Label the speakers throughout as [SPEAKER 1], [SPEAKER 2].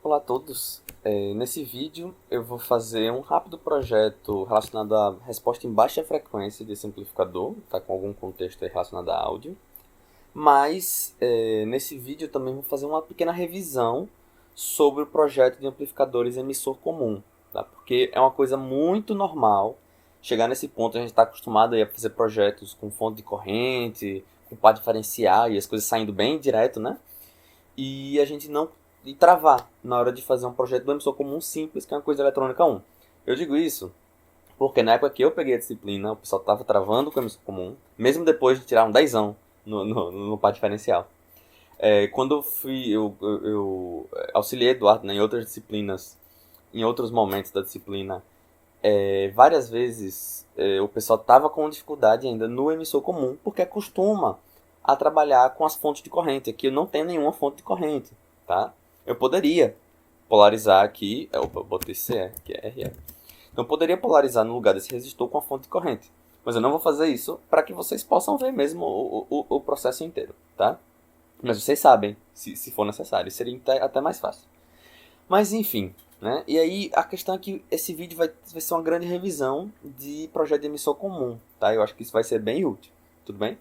[SPEAKER 1] Olá a todos. Nesse vídeo eu vou fazer um rápido projeto relacionado à resposta em baixa frequência desse amplificador, tá, com algum contexto aí relacionado a áudio. Mas nesse vídeo eu também vou fazer uma pequena revisão sobre o projeto de amplificadores emissor comum, tá? Porque é uma coisa muito normal chegar nesse ponto. A gente está acostumado aí a fazer projetos com fonte de corrente, com par diferencial e as coisas saindo bem direto, né? E a gente não e travar na hora de fazer um projeto do emissor comum simples, que é uma coisa eletrônica 1. Eu digo isso porque na época que eu peguei a disciplina, o pessoal estava travando com o emissor comum, mesmo depois de tirar um dezão no par diferencial. Quando eu auxiliei Eduardo, né, em outras disciplinas, em outros momentos da disciplina, várias vezes o pessoal estava com dificuldade ainda no emissor comum, porque acostuma a trabalhar com as fontes de corrente. Aqui eu não tenho nenhuma fonte de corrente, tá? Eu poderia polarizar aqui, eu botei CE, que é RE. Então eu poderia polarizar no lugar desse resistor com a fonte de corrente. Mas eu não vou fazer isso para que vocês possam ver mesmo o processo inteiro, tá? Mas vocês sabem, se for necessário, seria até mais fácil. Mas enfim, né? E aí a questão é que esse vídeo vai ser uma grande revisão de projeto de emissor comum, tá? Eu acho que isso vai ser bem útil, tudo bem?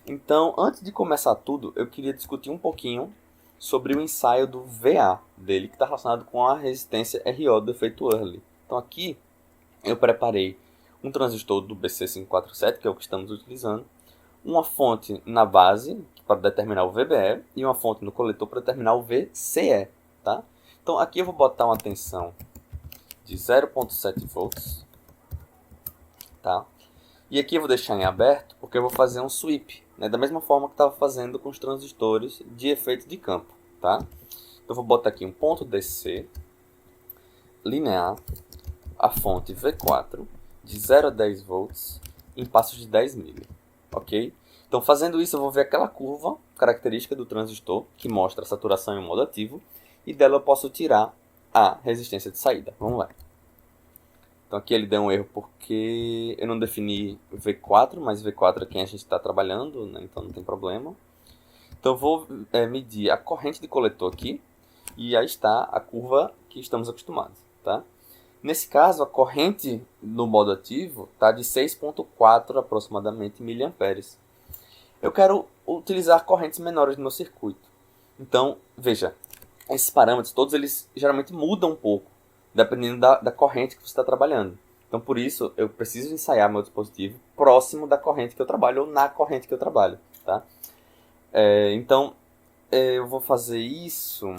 [SPEAKER 1] Então, antes de começar tudo, eu queria discutir um pouquinho sobre o ensaio do VA dele, que está relacionado com a resistência RO do efeito Early. Então aqui eu preparei um transistor do BC547, que é o que estamos utilizando, uma fonte na base para determinar o VBE e uma fonte no coletor para determinar o VCE, tá? Então aqui eu vou botar uma tensão de 0,7 volts, tá? E aqui eu vou deixar em aberto porque eu vou fazer um sweep, né? Da mesma forma que estava fazendo com os transistores de efeito de campo, tá? Então eu vou botar aqui um ponto DC linear, a fonte V4 de 0 a 10 volts em passos de 10 mili, ok? Então fazendo isso eu vou ver aquela curva característica do transistor que mostra a saturação em modo ativo e dela eu posso tirar a resistência de saída. Vamos lá. Então aqui ele deu um erro porque eu não defini V4, mas V4 é quem a gente está trabalhando, né? Então não tem problema. Então eu vou medir a corrente de coletor aqui e aí está a curva que estamos acostumados, tá? Nesse caso, a corrente no modo ativo está de 6,4 aproximadamente miliamperes. Eu quero utilizar correntes menores no meu circuito. Então, veja, esses parâmetros todos eles geralmente mudam um pouco, dependendo da corrente que você está trabalhando. Então, por isso, eu preciso ensaiar meu dispositivo próximo da corrente que eu trabalho ou na corrente que eu trabalho, tá? Então, eu vou fazer isso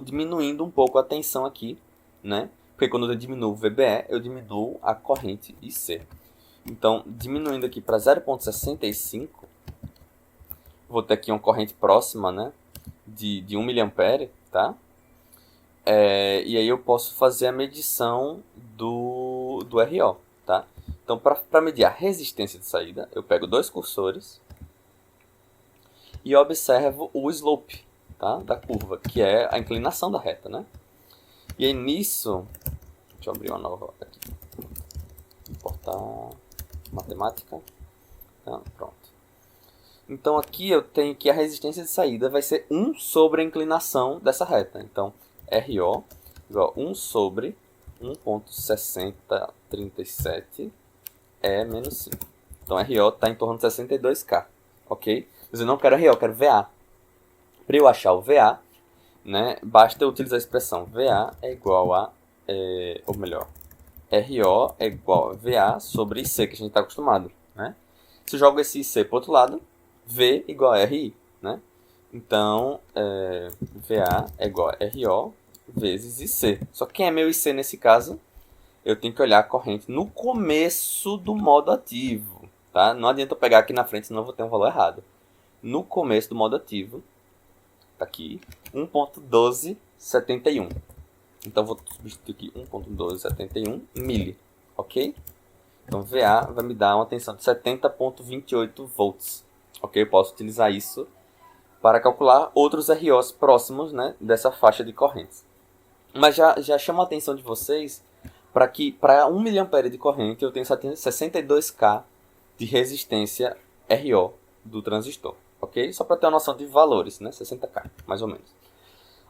[SPEAKER 1] diminuindo um pouco a tensão aqui, né? Porque quando eu diminuo o VBE, eu diminuo a corrente IC. Então, diminuindo aqui para 0,65, vou ter aqui uma corrente próxima, né? De 1 mA, tá? E aí eu posso fazer a medição do RO, tá? Então, para medir a resistência de saída, eu pego dois cursores e observo o slope, tá? Da curva, que é a inclinação da reta, né? E aí nisso, deixa eu abrir uma nova aqui, importar matemática, tá? Pronto. Então aqui eu tenho que a resistência de saída vai ser 1 sobre a inclinação dessa reta. Então RO igual a 1 sobre 1,6037 menos 5. Então RO está em torno de 62K, ok? Mas eu não quero RO, eu quero VA. Para eu achar o VA, né, basta eu utilizar a expressão VA é igual a, ou melhor, RO é igual a VA sobre IC, que a gente está acostumado, né? Se eu jogo esse IC para o outro lado, V igual a RI, né? Então, VA é igual a RO vezes IC. Só que quem é meu IC nesse caso? Eu tenho que olhar a corrente no começo do modo ativo, tá? Não adianta eu pegar aqui na frente, senão eu vou ter um valor errado. No começo do modo ativo, tá aqui, 1.1271. Então, vou substituir aqui 1.1271 mili, ok? Então, VA vai me dar uma tensão de 70,28 volts, ok? Eu posso utilizar isso para calcular outros ROs próximos, né, dessa faixa de correntes. Mas já chamo a atenção de vocês para que para 1 mA de corrente eu tenho 62K de resistência RO do transistor, ok? Só para ter uma noção de valores, né, 60K, mais ou menos.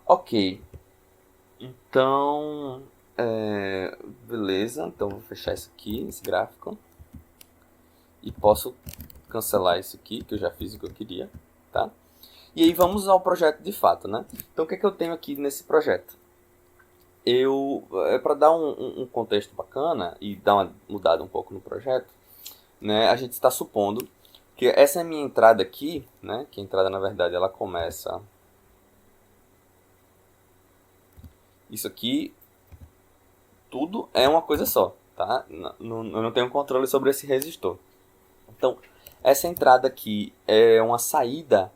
[SPEAKER 1] Ok, então, beleza, então vou fechar isso aqui, esse gráfico, e posso cancelar isso aqui, que eu já fiz o que eu queria, tá? E aí vamos ao projeto de fato, né? Então o que é que eu tenho aqui nesse projeto? Para dar um contexto bacana e dar uma mudada um pouco no projeto, né? A gente está supondo que essa é a minha entrada aqui, né? Que a entrada na verdade ela começa... Isso aqui, tudo é uma coisa só, tá? Eu não tenho controle sobre esse resistor. Então, essa entrada aqui é uma saída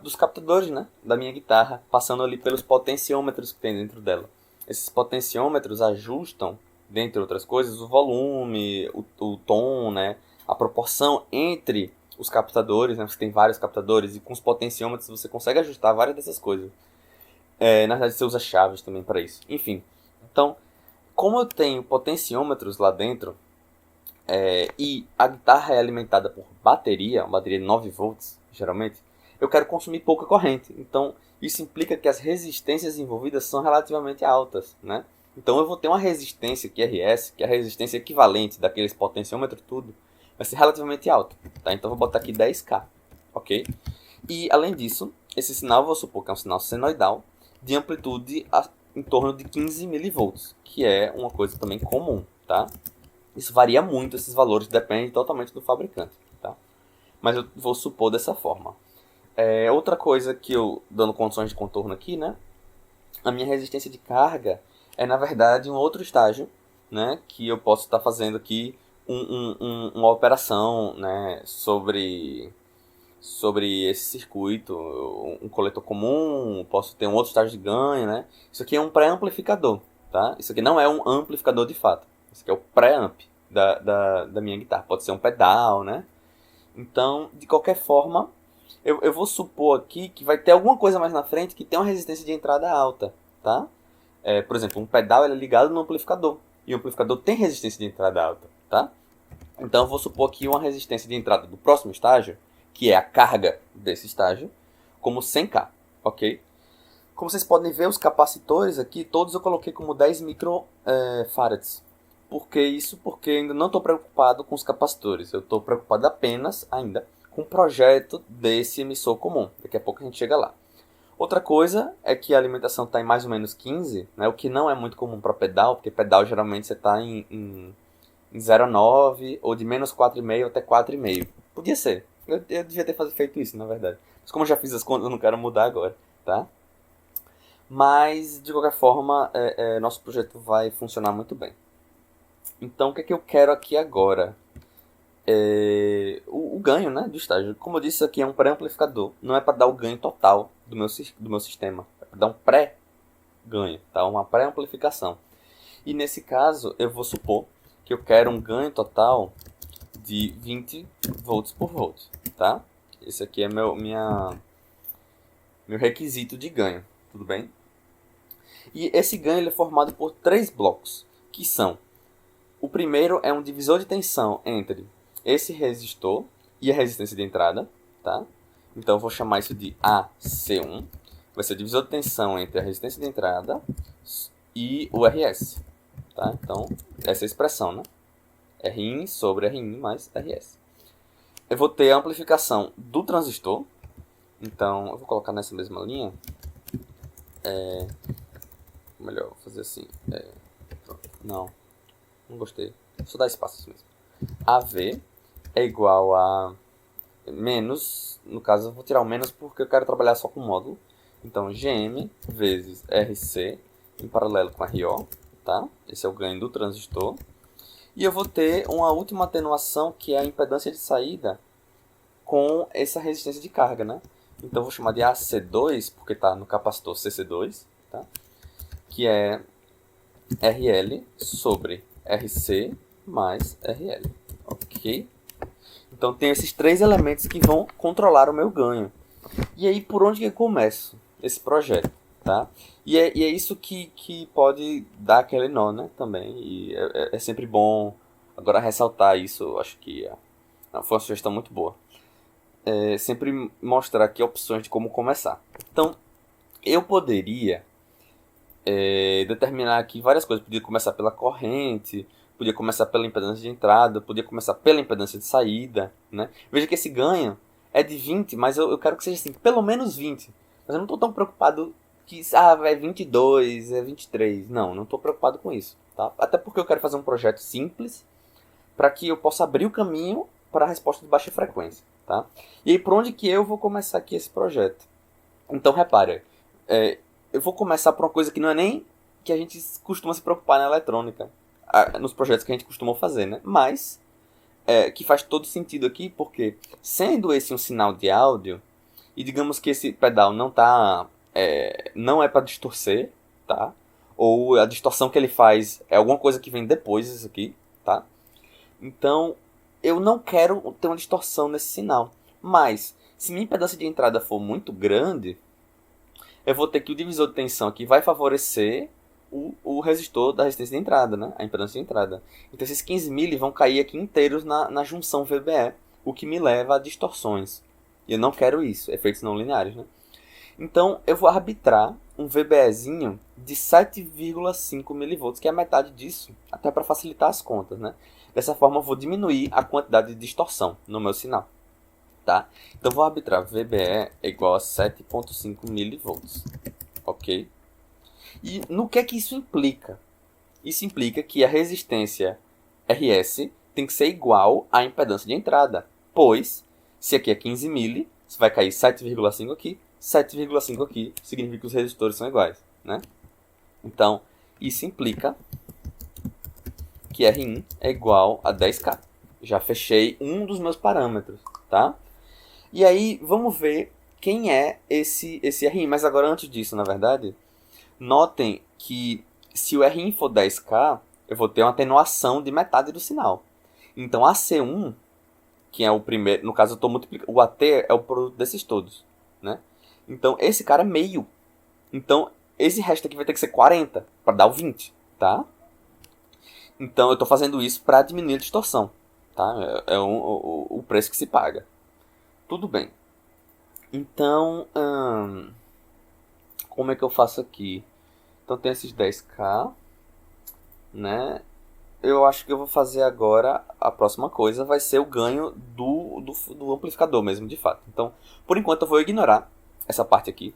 [SPEAKER 1] dos captadores, né, da minha guitarra, passando ali pelos potenciômetros que tem dentro dela. Esses potenciômetros ajustam, dentre outras coisas, o volume, o tom, né, a proporção entre os captadores, né, você tem vários captadores, e com os potenciômetros você consegue ajustar várias dessas coisas. Na verdade, você usa chaves também para isso. Enfim, então, como eu tenho potenciômetros lá dentro, e a guitarra é alimentada por bateria, uma bateria de 9 volts, geralmente, eu quero consumir pouca corrente. Então, isso implica que as resistências envolvidas são relativamente altas, né? Então, eu vou ter uma resistência QRS, que é a resistência equivalente daqueles potenciômetros tudo, vai ser relativamente alta, tá? Então, eu vou botar aqui 10K, ok? E, além disso, esse sinal, eu vou supor que é um sinal senoidal, de amplitude em torno de 15 milivolts, que é uma coisa também comum, tá? Isso varia muito, esses valores, depende totalmente do fabricante, tá? Mas eu vou supor dessa forma. Outra coisa que eu, dando condições de contorno aqui, né? A minha resistência de carga é, na verdade, um outro estágio, né? Que eu posso estar fazendo aqui uma operação, né? Sobre esse circuito, um coletor comum, posso ter um outro estágio de ganho, né? Isso aqui é um pré-amplificador, tá? Isso aqui não é um amplificador de fato. Isso aqui é o pré-amp da minha guitarra. Pode ser um pedal, né? Então, de qualquer forma, eu vou supor aqui que vai ter alguma coisa mais na frente que tem uma resistência de entrada alta, tá? Por exemplo, um pedal ele é ligado no amplificador. E o amplificador tem resistência de entrada alta, tá? Então eu vou supor aqui uma resistência de entrada do próximo estágio, que é a carga desse estágio, como 100K, ok? Como vocês podem ver, os capacitores aqui, todos eu coloquei como 10 microfarads. Por que isso? Porque ainda não estou preocupado com os capacitores. Eu estou preocupado apenas, ainda, com o projeto desse emissor comum. Daqui a pouco a gente chega lá. Outra coisa é que a alimentação está em mais ou menos 15, né, o que não é muito comum para pedal, porque pedal geralmente você está em 0,9 ou de menos 4,5 até 4,5. Podia ser. Eu devia ter feito isso, na verdade. Mas como eu já fiz as contas, eu não quero mudar agora, tá? Mas, de qualquer forma, nosso projeto vai funcionar muito bem. Então, o que é que eu quero aqui agora? O ganho, né, do estágio. Como eu disse, isso aqui é um pré-amplificador. Não é para dar o ganho total do meu sistema. É para dar um pré-ganho, tá? Uma pré-amplificação. E nesse caso, eu vou supor que eu quero um ganho total de 20 volts por volt, tá? Esse aqui é meu requisito de ganho, tudo bem? E esse ganho ele é formado por 3 blocos, que são: o primeiro é um divisor de tensão entre esse resistor e a resistência de entrada, tá? Então eu vou chamar isso de AC1. Vai ser o divisor de tensão entre a resistência de entrada e o RS, tá? Então, essa é a expressão, né? Rin sobre Rin mais RS. Eu vou ter a amplificação do transistor. Então, eu vou colocar nessa mesma linha. Melhor, vou fazer assim. Não gostei. Só dá espaço mesmo. AV é igual a menos. No caso, eu vou tirar o menos porque eu quero trabalhar só com módulo. Então, GM vezes RC em paralelo com RO. Tá? Esse é o ganho do transistor. E eu vou ter uma última atenuação, que é a impedância de saída com essa resistência de carga, né? Então eu vou chamar de AC2, porque está no capacitor CC2, tá? Que é RL sobre RC mais RL, ok? Então tem esses 3 elementos que vão controlar o meu ganho. E aí, por onde que eu começo esse projeto, tá? E é isso que pode dar aquele nó, né, também. E é sempre bom agora ressaltar isso. Eu acho que foi uma sugestão muito boa. Sempre mostrar aqui opções de como começar. Então, Eu poderia determinar aqui várias coisas. Podia começar pela corrente, podia começar pela impedância de entrada, podia começar pela impedância de saída, né? Veja que esse ganho é de 20, mas eu quero que seja assim, pelo menos 20. Mas eu não estou tão preocupado que é 22, é 23. Não estou preocupado com isso, tá? Até porque eu quero fazer um projeto simples para que eu possa abrir o caminho para a resposta de baixa frequência, tá? E aí, por onde que eu vou começar aqui esse projeto? Então, repare, eu vou começar por uma coisa que não é nem que a gente costuma se preocupar na eletrônica, nos projetos que a gente costuma fazer, né? Mas, que faz todo sentido aqui, porque sendo esse um sinal de áudio, e digamos que esse pedal não é para distorcer, tá? Ou a distorção que ele faz é alguma coisa que vem depois disso aqui, tá? Então, eu não quero ter uma distorção nesse sinal. Mas, se minha impedância de entrada for muito grande, eu vou ter que o divisor de tensão aqui vai favorecer o resistor da resistência de entrada, né? A impedância de entrada. Então, esses 15 mili vão cair aqui inteiros na junção VBE, o que me leva a distorções. E eu não quero isso, efeitos não lineares, né? Então, eu vou arbitrar um VBEzinho de 7,5 milivolts, que é a metade disso, até para facilitar as contas, né? Dessa forma, eu vou diminuir a quantidade de distorção no meu sinal, tá? Então, eu vou arbitrar VBE é igual a 7,5 milivolts, ok? E no que é que isso implica? Isso implica que a resistência RS tem que ser igual à impedância de entrada, pois, se aqui é 15 mili, você vai cair 7,5 aqui, 7,5 aqui, significa que os resistores são iguais, né? Então, isso implica que R1 é igual a 10K. Já fechei um dos meus parâmetros, tá? E aí, vamos ver quem é esse R1. Mas agora, antes disso, na verdade, notem que se o R1 for 10K, eu vou ter uma atenuação de metade do sinal. Então, AC1, que é o primeiro, no caso eu estou multiplicando, o AT é o produto desses todos, né? Então, esse cara é meio. Então, esse resto aqui vai ter que ser 40 para dar o 20, tá? Então, eu estou fazendo isso para diminuir a distorção, tá? É o preço que se paga. Tudo bem. Então, como é que eu faço aqui? Então, tem esses 10K, né? Eu acho que eu vou fazer agora, a próxima coisa vai ser o ganho do amplificador mesmo, de fato. Então, por enquanto eu vou ignorar essa parte aqui,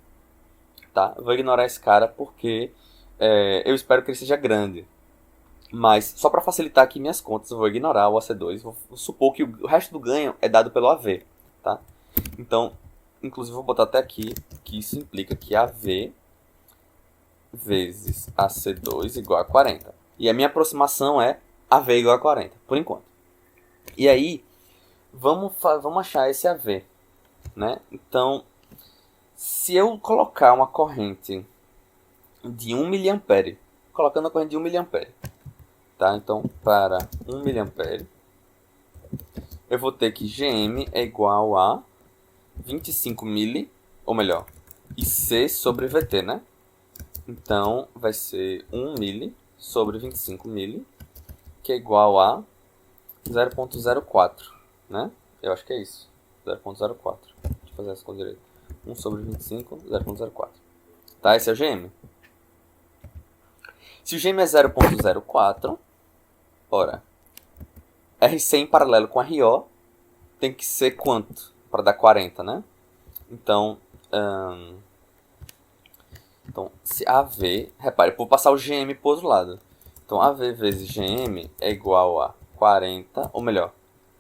[SPEAKER 1] tá? Eu vou ignorar esse cara porque eu espero que ele seja grande. Mas, só para facilitar aqui minhas contas, eu vou ignorar o AC2. Vou supor que o resto do ganho é dado pelo AV, tá? Então, inclusive vou botar até aqui que isso implica que AV vezes AC2 igual a 40. E a minha aproximação é AV igual a 40, por enquanto. E aí, vamos achar esse AV, né? Então, se eu colocar uma corrente de 1 mA, colocando a corrente de 1 mA, tá? Então, para 1 mA, eu vou ter que Gm é igual a 25 mili, ou melhor, IC sobre VT, né? Então, vai ser 1 mili sobre 25 mili, que é igual a 0,04, né? Eu acho que é isso, 0,04. Deixa eu fazer essa conta direito. 1 sobre 25, 0,04. Tá? Esse é o GM. Se o GM é 0,04, ora, RC em paralelo com RO tem que ser quanto? Para dar 40, né? Então, se AV, repare, vou passar o GM para o outro lado. Então, AV vezes GM é igual a 40, ou melhor,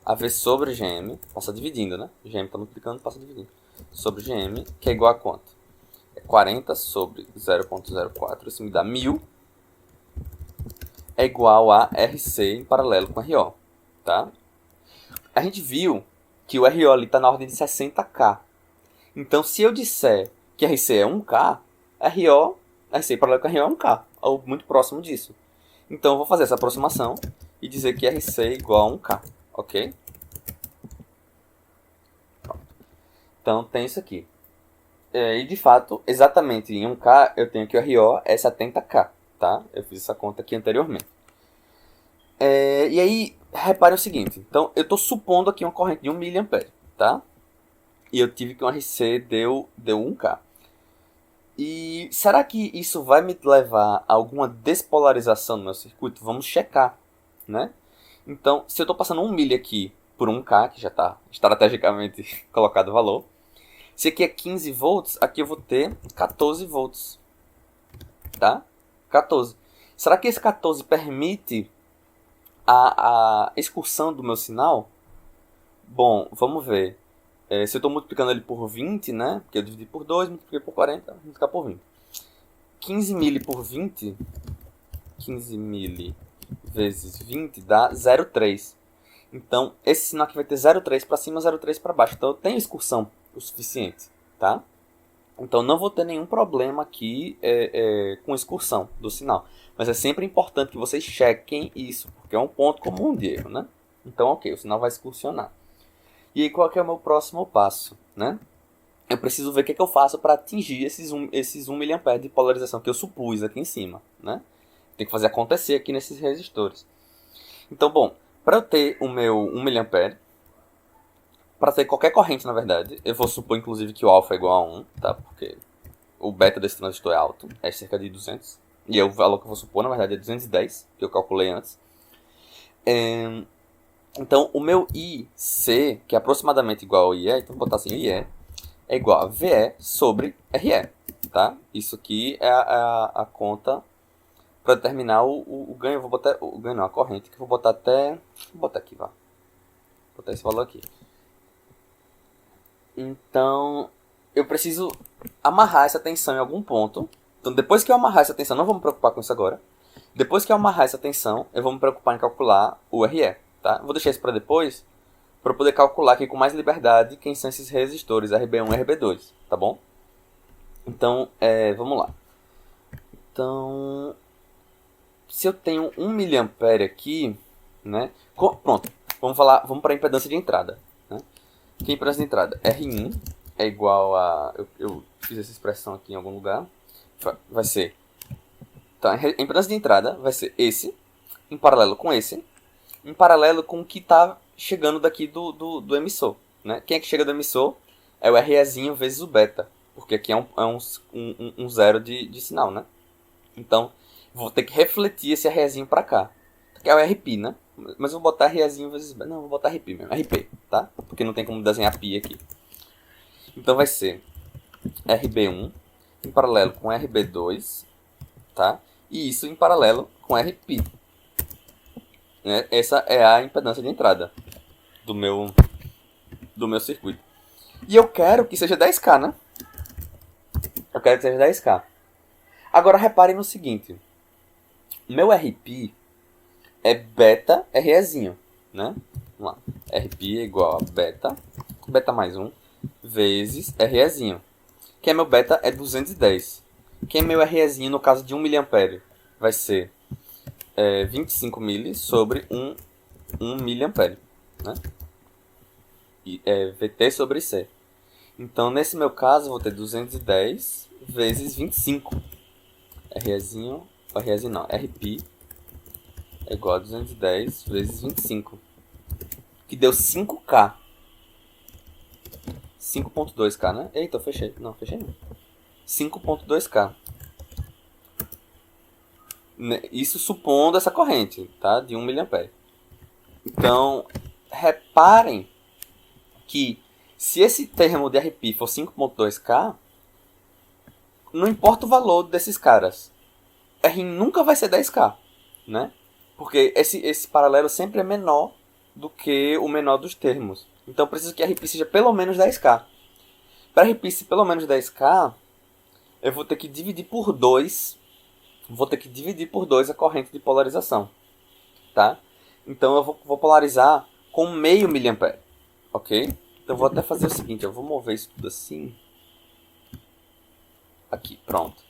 [SPEAKER 1] AV sobre GM, passa dividindo, né? GM está multiplicando, passa dividindo. Sobre GM, que é igual a quanto? É 40 sobre 0,04, isso me dá 1000, é igual a RC em paralelo com RO, tá? A gente viu que o RO ali está na ordem de 60K. Então, se eu disser que RC é 1K, RC em paralelo com RO é 1K, ou muito próximo disso. Então, eu vou fazer essa aproximação e dizer que RC é igual a 1K, ok? Pronto. Então, tem isso aqui. E, de fato, exatamente em 1K, eu tenho que o RO é 70K, tá? Eu fiz essa conta aqui anteriormente. E aí, repare o seguinte. Então, eu estou supondo aqui uma corrente de 1 mA, tá? E eu tive que um RC deu 1K. E será que isso vai me levar a alguma despolarização no meu circuito? Vamos checar, né? Então, se eu estou passando 1 milha aqui por 1K, que já está estrategicamente colocado o valor, se aqui é 15 volts, aqui eu vou ter 14 volts, tá? 14. Será que esse 14 permite a excursão do meu sinal? Bom, vamos ver. Se eu estou multiplicando ele por 20, né? Porque eu dividi por 2, multipliquei por 40, multiplicar por 20. 15 mili por 20, 15 mili vezes 20 dá 0,3. Então, esse sinal aqui vai ter 0,3 para cima, 0,3 para baixo. Então, eu tenho excursão o suficiente, tá? Então, não vou ter nenhum problema aqui com excursão do sinal. Mas é sempre importante que vocês chequem isso, porque é um ponto comum de erro, né? Então, ok, o sinal vai excursionar. E aí, qual que é o meu próximo passo, né? Eu preciso ver o que eu faço para atingir esses 1 mA de polarização que eu supus aqui em cima, né? Tem que fazer acontecer aqui nesses resistores. Então, bom, para eu ter o meu 1 mA, para ter qualquer corrente, na verdade, eu vou supor, inclusive, que o alfa é igual a 1, tá? Porque o beta desse transistor é alto, é cerca de 200. E o valor que eu vou supor, na verdade, é 210, que eu calculei antes. Então, o meu IC, que é aproximadamente igual ao IE, então vou botar assim, IE, é igual a VE sobre RE, tá? Isso aqui é a conta para determinar o ganho. Eu vou botar o ganho não, a corrente, que eu vou botar até... Vou botar aqui, vá. Vou botar esse valor aqui. Então, eu preciso amarrar essa tensão em algum ponto. Então, depois que eu amarrar essa tensão, não vou me preocupar com isso agora. Depois que eu amarrar essa tensão, eu vou me preocupar em calcular o RE, tá? Vou deixar isso para depois, para poder calcular aqui com mais liberdade quem são esses resistores RB1 e RB2, tá bom? Então, vamos lá. Então, se eu tenho 1 mA aqui, né? Pronto, vamos para a impedância de entrada, né? Que a impedância de entrada, R1 é igual a... Eu fiz essa expressão aqui em algum lugar. Vai ser... Então, a impedância de entrada vai ser esse, em paralelo com esse, em paralelo com o que está chegando daqui do emissor, né? Quem é que chega do emissor? É o REzinho vezes o beta, porque aqui é um zero de sinal, né? Então, vou ter que refletir esse REzinho para cá, que é o RP, né? Mas eu vou botar REzinho vezes beta. Não, vou botar RP mesmo, RP, tá? Porque não tem como desenhar pi aqui. Então vai ser RB1 em paralelo com RB2, tá? E isso em paralelo com RP. Né? Essa é a impedância de entrada do meu circuito. E eu quero que seja 10K, né? Eu quero que seja 10K. Agora reparem no seguinte. Meu RP é beta REzinho, né? Vamos lá. RP é igual a beta mais 1, vezes REzinho. Que é meu beta é 210. Que é meu REzinho no caso de 1 mA. Vai ser 25 mili sobre 1 mA, né? E VT sobre C. Então, nesse meu caso, eu vou ter 210 vezes 25. REzinho não, RP é igual a 210 vezes 25. Que deu 5K. 5.2K, né? Eita, eu fechei. Não, fechei não. 5.2K. Isso supondo essa corrente, tá? De 1 mA. Então, reparem que se esse termo de RP for 5.2K, não importa o valor desses caras, R nunca vai ser 10K, né? Porque esse paralelo sempre é menor do que o menor dos termos. Então, eu preciso que RP seja pelo menos 10K. Para RP ser pelo menos 10K, eu vou ter que dividir por 2. Vou ter que dividir por 2 a corrente de polarização, tá? Então eu vou polarizar com meio mA, ok? Então eu vou até fazer o seguinte, eu vou mover isso tudo assim. Aqui, pronto.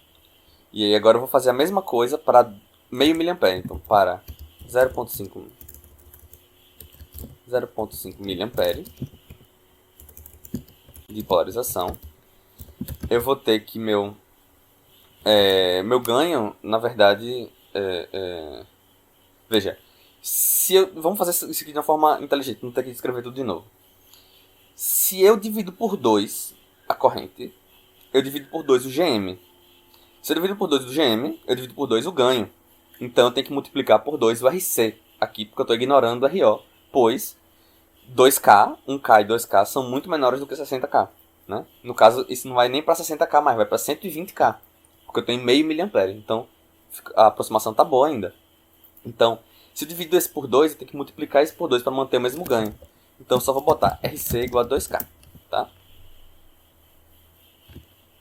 [SPEAKER 1] E aí agora eu vou fazer a mesma coisa para meio mA. Então para 0.5 mA de polarização. Eu vou ter que meu ganho, na verdade, veja, vamos fazer isso aqui de uma forma inteligente, não ter que escrever tudo de novo. Se eu divido por 2 a corrente, eu divido por 2 o GM, Se eu divido por 2 o GM, eu divido por 2 o ganho. Então eu tenho que multiplicar por 2 o RC aqui, porque eu estou ignorando o RO, pois 2K, 1K e 2K são muito menores do que 60K. Né? No caso, isso não vai nem para 60K mais, vai para 120K, porque eu tenho meio miliampere. Então a aproximação está boa ainda. Então, se eu divido esse por 2, eu tenho que multiplicar esse por 2 para manter o mesmo ganho. Então eu só vou botar RC igual a 2K. Tá?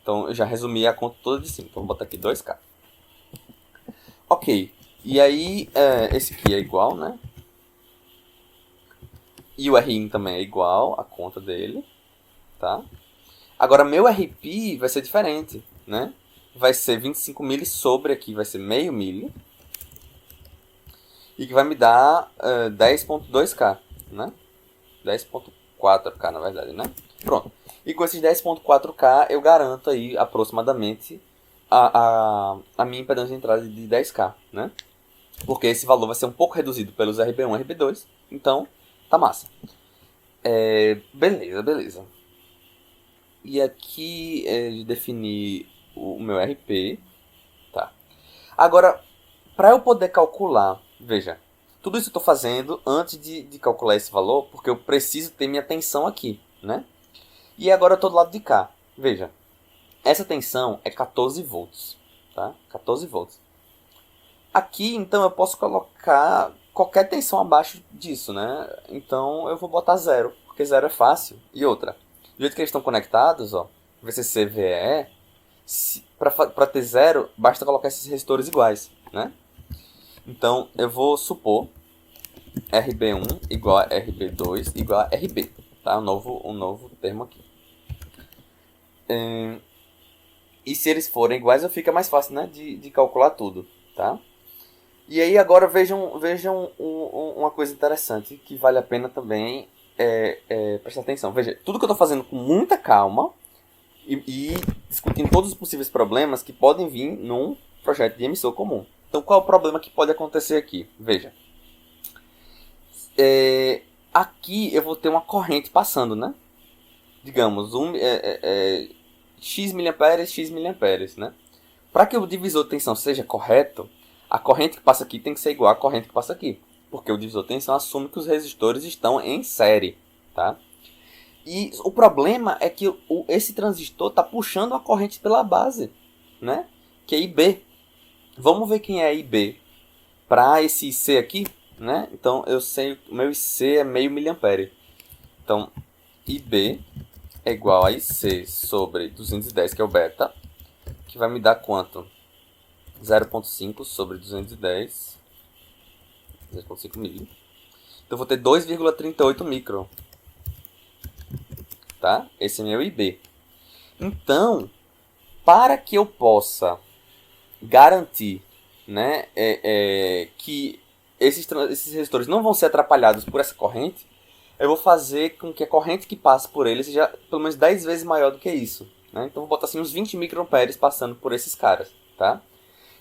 [SPEAKER 1] Então eu já resumi a conta toda de cima. Então vou botar aqui 2K. Ok. E aí, esse aqui é igual, né? E o RIN também é igual, a conta dele. Tá? Agora, meu RP vai ser diferente, né? Vai ser 25 mili sobre aqui, vai ser meio mili. E que vai me dar 10.2K, né? 10.4K, na verdade, né? Pronto. E com esses 10.4K, eu garanto aí, aproximadamente, a minha impedância de entrada de 10K, né? Porque esse valor vai ser um pouco reduzido pelos RB1 e RB2. Então, tá massa. Beleza. E aqui definir o meu RP. Tá. Agora, para eu poder calcular, veja, tudo isso eu estou fazendo antes de calcular esse valor, porque eu preciso ter minha tensão aqui, né? E agora eu estou do lado de cá. Veja, essa tensão é 14 volts, tá? 14 volts. Aqui, então, eu posso colocar qualquer tensão abaixo disso, né? Então, eu vou botar 0, porque 0 é fácil. E outra, do jeito que eles estão conectados, ó, VCC, VEE, para ter 0, basta colocar esses resistores iguais, né? Então, eu vou supor RB1 igual a RB2 igual a RB, tá? Um novo termo aqui. E se eles forem iguais, fica mais fácil, né, de calcular tudo, tá? E aí agora vejam uma coisa interessante que vale a pena também prestar atenção. Veja, tudo que eu estou fazendo com muita calma e discutindo todos os possíveis problemas que podem vir num projeto de emissor comum. Então, qual é o problema que pode acontecer aqui? Veja, aqui eu vou ter uma corrente passando, né? Digamos, X miliamperes, X miliamperes, né? Para que o divisor de tensão seja correto, a corrente que passa aqui tem que ser igual à corrente que passa aqui. Porque o divisor de tensão assume que os resistores estão em série, tá? E o problema é que esse transistor está puxando a corrente pela base, né? Que é IB. Vamos ver quem é IB para esse IC aqui, né? Então eu sei o meu IC é meio miliampere. Então IB é igual a IC sobre 210, que é o beta, que vai me dar quanto? 0.5 sobre 210, 0.5 mili. Então eu vou ter 2,38 micro. Tá? Esse é meu IB. Então, para que eu possa garantir, né, que esses resistores não vão ser atrapalhados por essa corrente, eu vou fazer com que a corrente que passe por eles seja pelo menos 10 vezes maior do que isso. Né? Então vou botar assim uns 20 microamperes passando por esses caras. Tá?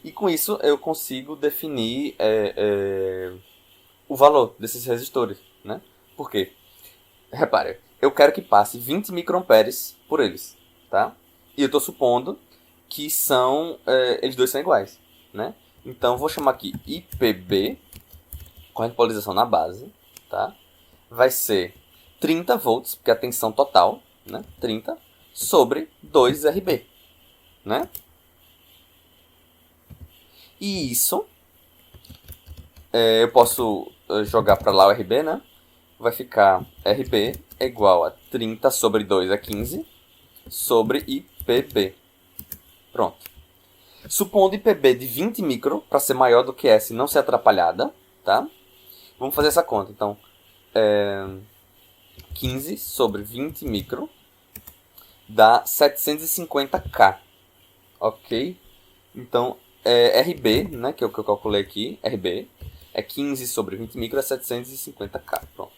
[SPEAKER 1] E com isso eu consigo definir o valor desses resistores. Né? Por quê? Repare, eu quero que passe 20 microamperes por eles. Tá? E eu estou supondo que eles dois são iguais. Né? Então eu vou chamar aqui IPB, corrente de polarização na base. Tá? Vai ser 30 volts, porque é a tensão total, né? 30 sobre 2 RB, né? E isso, eu posso jogar para lá o RB, né? Vai ficar RB é igual a 30 sobre 2 é 15 sobre IPB. Pronto. Supondo IPB de 20 micro, para ser maior do que essa e não ser atrapalhada, tá? Vamos fazer essa conta, então. 15 sobre 20 micro dá 750K, ok? Então, RB, né, que é o que eu calculei aqui, RB, é 15 sobre 20 micro, é 750K, pronto.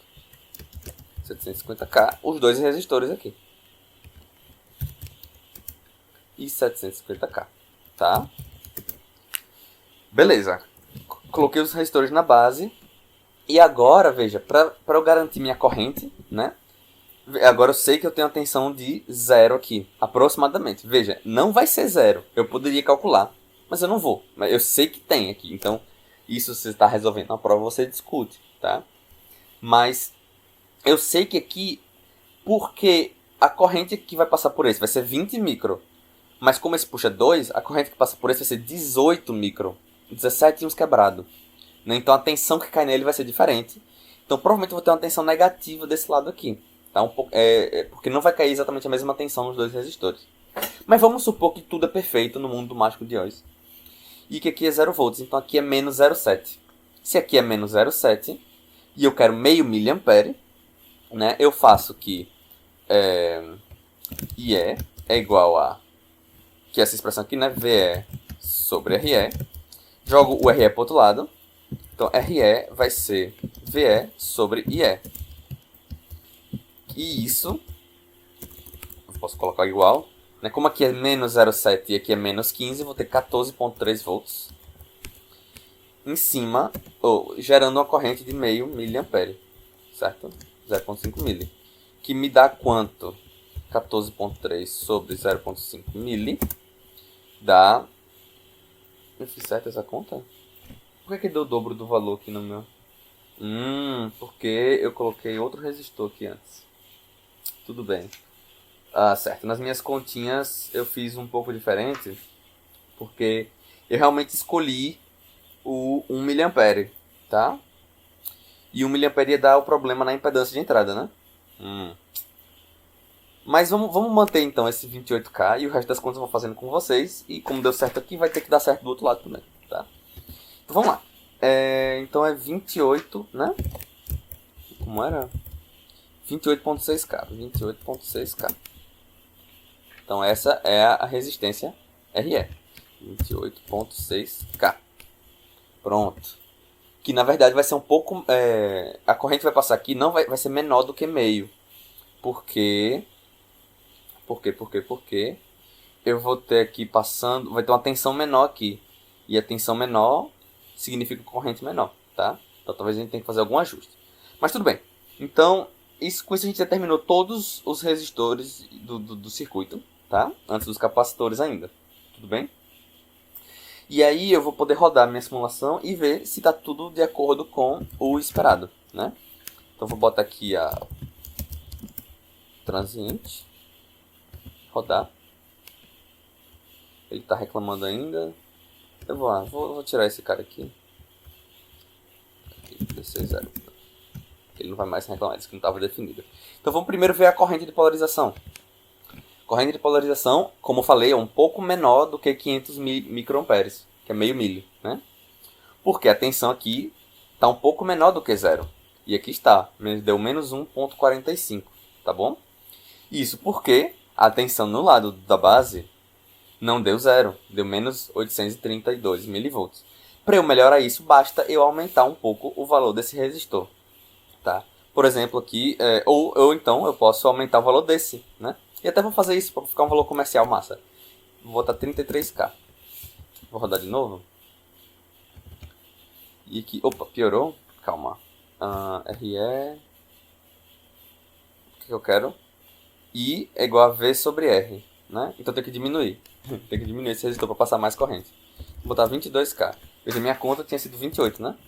[SPEAKER 1] 750K, os dois resistores aqui. E 750K, tá? Beleza, coloquei os resistores na base. E agora, veja, para eu garantir minha corrente, né? Agora eu sei que eu tenho a tensão de 0 aqui, aproximadamente. Veja, não vai ser 0. Eu poderia calcular, mas eu não vou. Mas eu sei que tem aqui. Então, isso você está resolvendo na prova, você discute, tá? Mas eu sei que aqui, porque a corrente que vai passar por esse vai ser 20 micro. Mas como esse puxa 2, a corrente que passa por esse vai ser 18 micro. 17 e uns quebrado. Né? Então a tensão que cai nele vai ser diferente. Então provavelmente eu vou ter uma tensão negativa desse lado aqui. Tá? Porque não vai cair exatamente a mesma tensão nos dois resistores. Mas vamos supor que tudo é perfeito no mundo do mágico de Oz. E que aqui é 0 volts. Então aqui é menos 0,7. Se aqui é menos 0,7 e eu quero meio miliampere, né, eu faço que IE é igual a, que é essa expressão aqui, né, VE sobre RE. Jogo o RE para o outro lado. Então RE vai ser VE sobre IE. E isso, eu posso colocar igual, né, como aqui é menos 0,7 e aqui é menos 15, eu vou ter 14,3 volts. Em cima, gerando uma corrente de meio miliampere, certo? 0,5 mili. Que me dá quanto? 14,3 sobre 0,5 mili dá... Eu fiz certo essa conta? Por que deu o dobro do valor aqui no meu? Porque eu coloquei outro resistor aqui antes. Tudo bem. Certo. Nas minhas continhas eu fiz um pouco diferente, porque eu realmente escolhi o 1 mA, tá? E 1 mA ia dar o problema na impedância de entrada, né? Mas vamos manter então esse 28K e o resto das contas eu vou fazendo com vocês. E como deu certo aqui, vai ter que dar certo do outro lado também, tá? Então vamos lá. Então é 28, né? Como era? 28.6K. 28.6K. Então essa é a resistência RE. 28.6K. Pronto. Que na verdade vai ser um pouco... a corrente que vai passar aqui não vai ser menor do que meio. Porque eu vou ter aqui passando... Vai ter uma tensão menor aqui. E a tensão menor significa corrente menor, tá? Então talvez a gente tenha que fazer algum ajuste. Mas tudo bem. Então, com isso a gente determinou todos os resistores do circuito, tá? Antes dos capacitores ainda. Tudo bem? E aí eu vou poder rodar minha simulação e ver se está tudo de acordo com o esperado, né? Então vou botar aqui a transiente. Rodar. Ele está reclamando ainda. Eu vou tirar esse cara aqui. Ele não vai mais reclamar, ele disse que não estava definido. Então vamos primeiro ver a corrente de polarização. Corrente de polarização, como eu falei, é um pouco menor do que 500 microamperes, que é meio milho, né? Porque a tensão aqui está um pouco menor do que zero. E aqui está, deu menos 1,45, tá bom? Isso porque a tensão no lado da base não deu zero, deu menos 832 milivolts. Para eu melhorar isso, basta eu aumentar um pouco o valor desse resistor, tá? Por exemplo, aqui, ou então eu posso aumentar o valor desse, né? E até vou fazer isso para ficar um valor comercial massa. Vou botar 33K. Vou rodar de novo. E aqui, opa, piorou. Calma. RE. O que eu quero? I é igual a V sobre R, né? Então tem que diminuir. Tem que diminuir esse resistor para passar mais corrente. Vou botar 22K. Veja, minha conta tinha sido 28, né?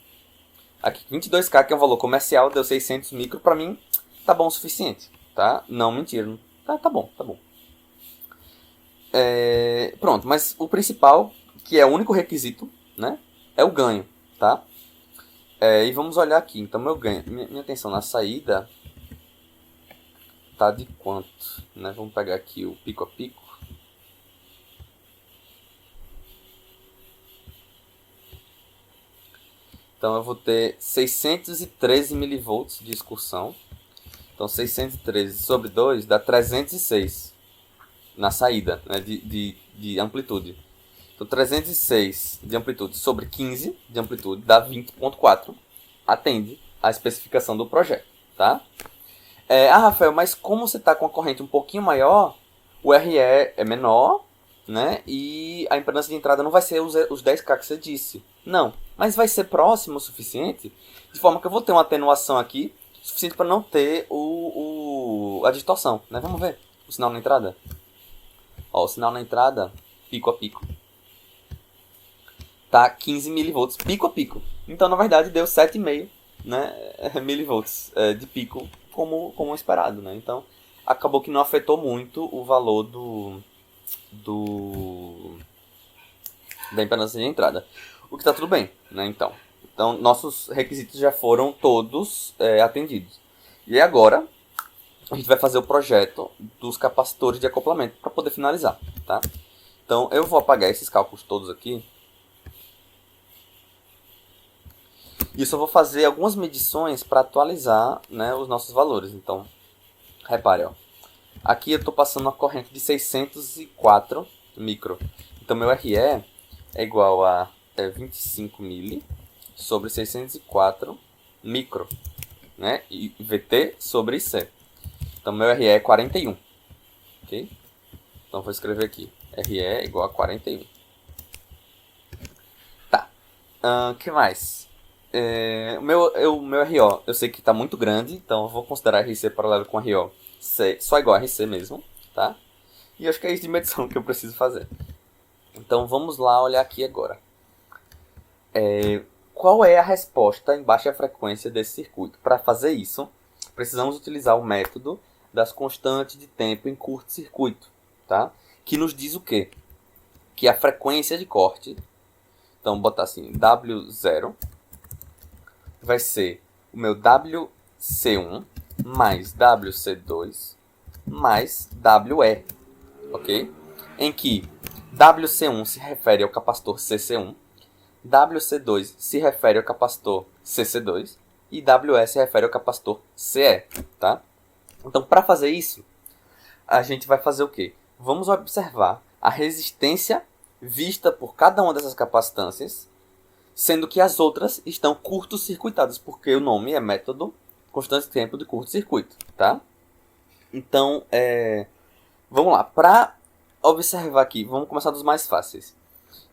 [SPEAKER 1] Aqui 22K, que é um valor comercial, deu 600 micro. Para mim, tá bom o suficiente, tá? Não, mentira. Tá bom, tá bom. Pronto, mas o principal, que é o único requisito, né? É o ganho, tá? E vamos olhar aqui. Então, meu ganho, minha tensão na saída tá de quanto, né? Vamos pegar aqui o pico a pico. Então eu vou ter 613 milivolts de excursão. Então 613 sobre 2 dá 306 na saída, né, de amplitude. Então 306 de amplitude sobre 15 de amplitude dá 20,4. Atende à especificação do projeto, tá? Rafael, mas como você está com a corrente um pouquinho maior, o RE é menor, né? E a impedância de entrada não vai ser os 10K que você disse. Não, mas vai ser próximo o suficiente, de forma que eu vou ter uma atenuação aqui, suficiente para não ter a distorção, né? Vamos ver o sinal na entrada. Ó, o sinal na entrada, pico a pico, tá 15 milivolts, pico a pico. Então, na verdade, deu 7,5, né, milivolts de pico, como esperado, né? Então, acabou que não afetou muito o valor da impedância de entrada. O que está tudo bem, né? Então, nossos requisitos já foram todos atendidos. E agora, a gente vai fazer o projeto dos capacitores de acoplamento para poder finalizar, tá? Então, eu vou apagar esses cálculos todos aqui. E eu só vou fazer algumas medições para atualizar, né, os nossos valores. Então, repare, ó. Aqui eu estou passando uma corrente de 604 micro. Então, meu RE é igual a 25 mili sobre 604 micro, né? E VT sobre IC. Então, meu RE é 41. Ok? Então, vou escrever aqui. RE é igual a 41. Tá. Que mais? O meu RO, eu sei que está muito grande, então eu vou considerar RC paralelo com RO só igual a RC mesmo, tá? E acho que é isso de medição que eu preciso fazer. Então vamos lá olhar aqui agora. Qual é a resposta em baixa frequência desse circuito? Para fazer isso, precisamos utilizar o método das constantes de tempo em curto-circuito, tá? Que nos diz o quê? Que a frequência de corte, então vou botar assim, W0, vai ser o meu WC1 mais WC2 mais WE, ok? Em que WC1 se refere ao capacitor CC1, WC2 se refere ao capacitor CC2 e WE se refere ao capacitor CE, tá? Então, para fazer isso, a gente vai fazer o quê? Vamos observar a resistência vista por cada uma dessas capacitâncias, sendo que as outras estão curto-circuitadas, porque o nome é método constante de tempo de curto-circuito, tá? Então, vamos lá. Para observar aqui, vamos começar dos mais fáceis.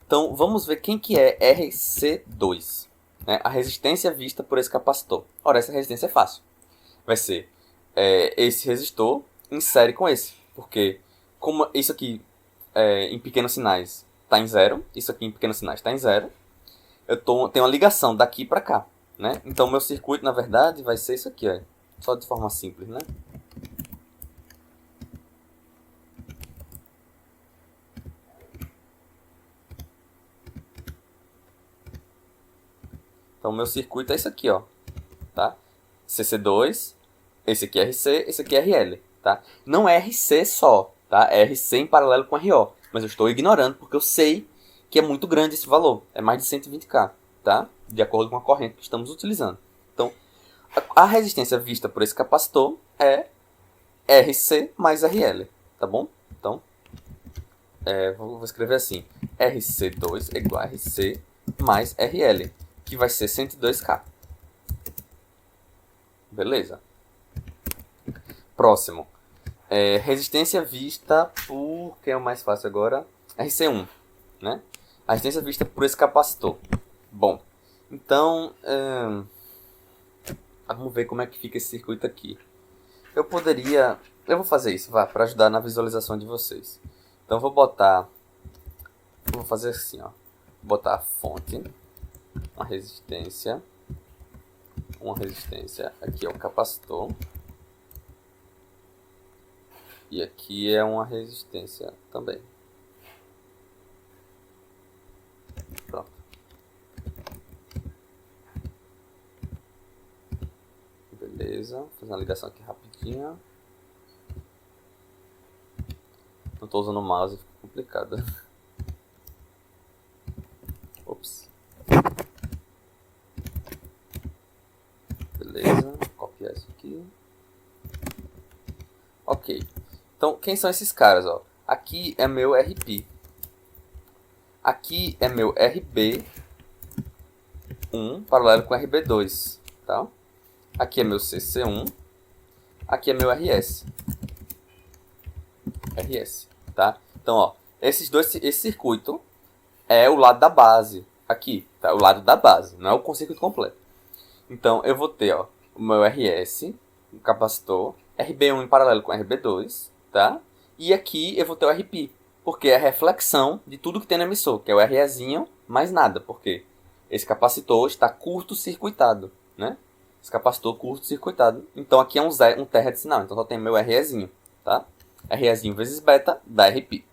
[SPEAKER 1] Então, vamos ver quem que é RC2, né? A resistência vista por esse capacitor. Ora, essa resistência é fácil. Vai ser esse resistor em série com esse, porque como isso aqui em pequenos sinais está em zero, isso aqui em pequenos sinais está em zero, tenho uma ligação daqui para cá, né? Então, meu circuito, na verdade, vai ser isso aqui, ó, só de forma simples, né? Então, meu circuito é isso aqui, ó, tá? CC2, esse aqui é RC, esse aqui é RL, tá? Não é RC só, tá? É RC em paralelo com RO, mas eu estou ignorando porque eu sei que é muito grande esse valor, é mais de 120K, tá? De acordo com a corrente que estamos utilizando. Então, a resistência vista por esse capacitor é RC mais RL, tá bom? Então, vou escrever assim, RC2 é igual a RC mais RL, que vai ser 102K. Beleza? Próximo. Resistência vista por... Quem é o mais fácil agora? RC1, né? A resistência vista por esse capacitor. Bom, então... vamos ver como é que fica esse circuito aqui. Eu vou fazer isso, para ajudar na visualização de vocês. Então, vou fazer assim, ó. Vou botar a fonte, uma resistência, aqui é o capacitor, e aqui é uma resistência também. Pronto. Beleza, vou fazer uma ligação aqui rapidinha. Não estou usando o mouse, fica complicado. Ops. Beleza, copiar isso aqui. Ok. Então, quem são esses caras, ó? Aqui é meu RP. Aqui é meu RB1 paralelo com RB2, tá? Aqui é meu CC1. Aqui é meu RS. Tá? Então, ó, esse circuito é o lado da base. Aqui, tá? O lado da base, não é o circuito completo. Então, eu vou ter, ó, o meu RS, o capacitor, RB1 em paralelo com RB2, tá? E aqui eu vou ter o RP, porque é a reflexão de tudo que tem no emissor, que é o REzinho mais nada, porque esse capacitor está curto-circuitado, né? Esse capacitor curto-circuitado. Então aqui é um terra de sinal, então só tem meu REzinho, tá? REzinho vezes beta dá RP,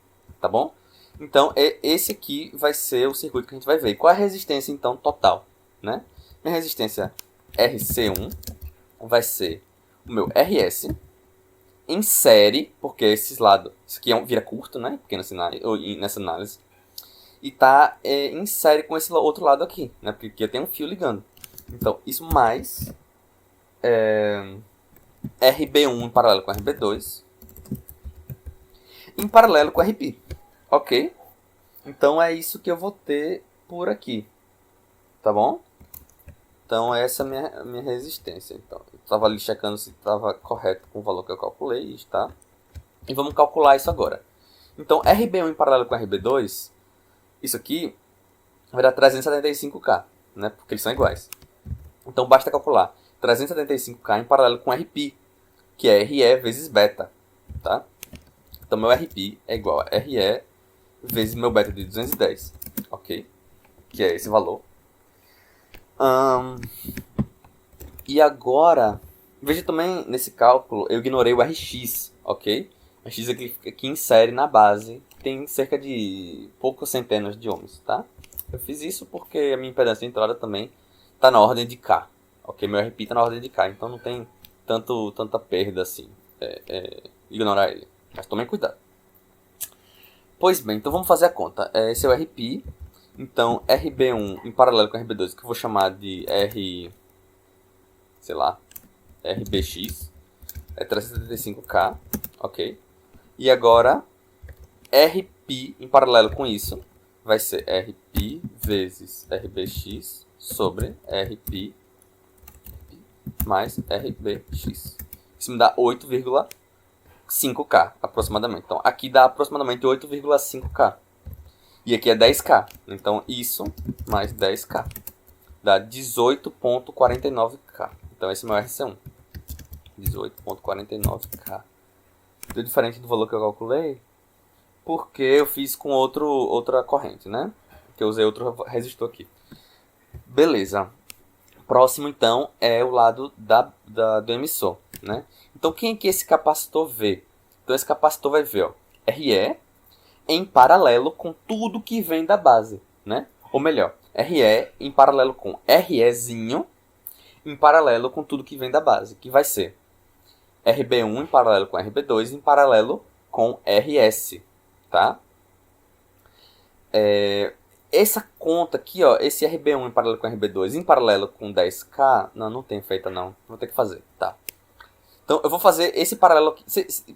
[SPEAKER 1] tá bom? Então esse aqui vai ser o circuito que a gente vai ver. Qual é a resistência então total, né? Minha resistência RC1 vai ser o meu RS em série, porque esses lados, isso aqui vira curto, né? Porque nessa análise. E tá em série com esse outro lado aqui, né? Porque aqui eu tenho um fio ligando. Então, isso mais RB1 em paralelo com RB2 em paralelo com RP. Ok? Então é isso que eu vou ter por aqui. Tá bom? Então essa é a minha resistência. Então, eu estava ali checando se estava correto com o valor que eu calculei, tá? E vamos calcular isso agora. Então RB1 em paralelo com RB2, isso aqui vai dar 375K, né? Porque eles são iguais. Então basta calcular 375K em paralelo com RP, que é RE vezes beta, tá? Então meu RP é igual a RE vezes meu beta de 210, ok? Que é esse valor. E agora, veja também nesse cálculo, eu ignorei o RX, ok? O RX aqui insere na base, tem cerca de poucas centenas de ohms, tá? Eu fiz isso porque a minha impedância de entrada também está na ordem de K, ok? Meu RP está na ordem de K, então não tem tanta perda assim, ignorar ele. Mas tomem cuidado. Pois bem, então vamos fazer a conta. Esse é o RP, então RB1 em paralelo com RB2, que eu vou chamar de RBX, é 375K, ok? E agora, RP em paralelo com isso, vai ser RP vezes RBX sobre RP mais RBX. Isso me dá 8,5K aproximadamente. Então aqui dá aproximadamente 8,5K. E aqui é 10K. Então isso mais 10K dá 18,49K. Então esse é o meu RC1. 18,49K. Deu diferente do valor que eu calculei, porque eu fiz com outra corrente, né? Que eu usei outro resistor aqui. Beleza. Próximo, então, é o lado do emissor, né? Então, quem é que esse capacitor vê? Então, esse capacitor vai ver, ó, RE em paralelo com tudo que vem da base, né? Ou melhor, RE em paralelo com REzinho em paralelo com tudo que vem da base, que vai ser RB1 em paralelo com RB2 em paralelo com RS, tá? Essa conta aqui, ó, esse RB1 em paralelo com RB2 em paralelo com 10K, não tem feita não, vou ter que fazer, tá? Então eu vou fazer esse paralelo aqui,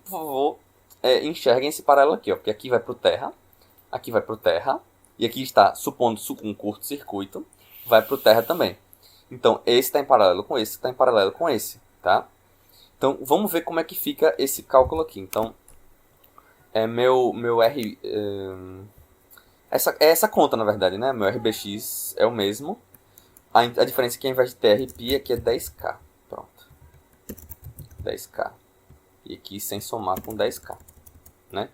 [SPEAKER 1] por favor, enxerguem esse paralelo aqui, ó, porque aqui vai pro terra, e aqui está, supondo um curto-circuito, vai pro terra também. Então esse está em paralelo com esse, está em paralelo com esse, tá? Então, vamos ver como é que fica esse cálculo aqui. Então, meu R... essa conta, na verdade, né? Meu RBX é o mesmo. A diferença é que ao invés de ter RP, aqui é 10K. Pronto. 10K. E aqui sem somar com 10K, né?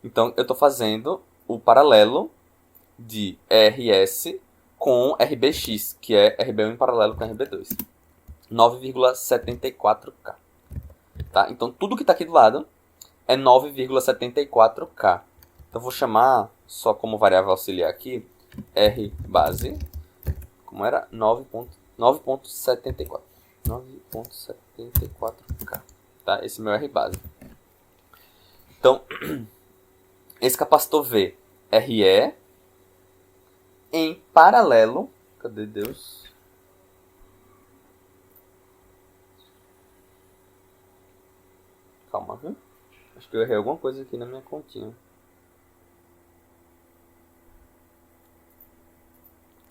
[SPEAKER 1] Então, eu estou fazendo o paralelo de RS com RBX, que é RB1 em paralelo com RB2. 9,74K. Tá? Então, tudo que está aqui do lado é 9,74K. Então, vou chamar, só como variável auxiliar aqui, R base, como era? 9,74. 9,74K. Tá? Esse é meu R base. Então, esse capacitor V, RE, em paralelo... Cadê Deus? Calma, viu? Acho que eu errei alguma coisa aqui na minha continha.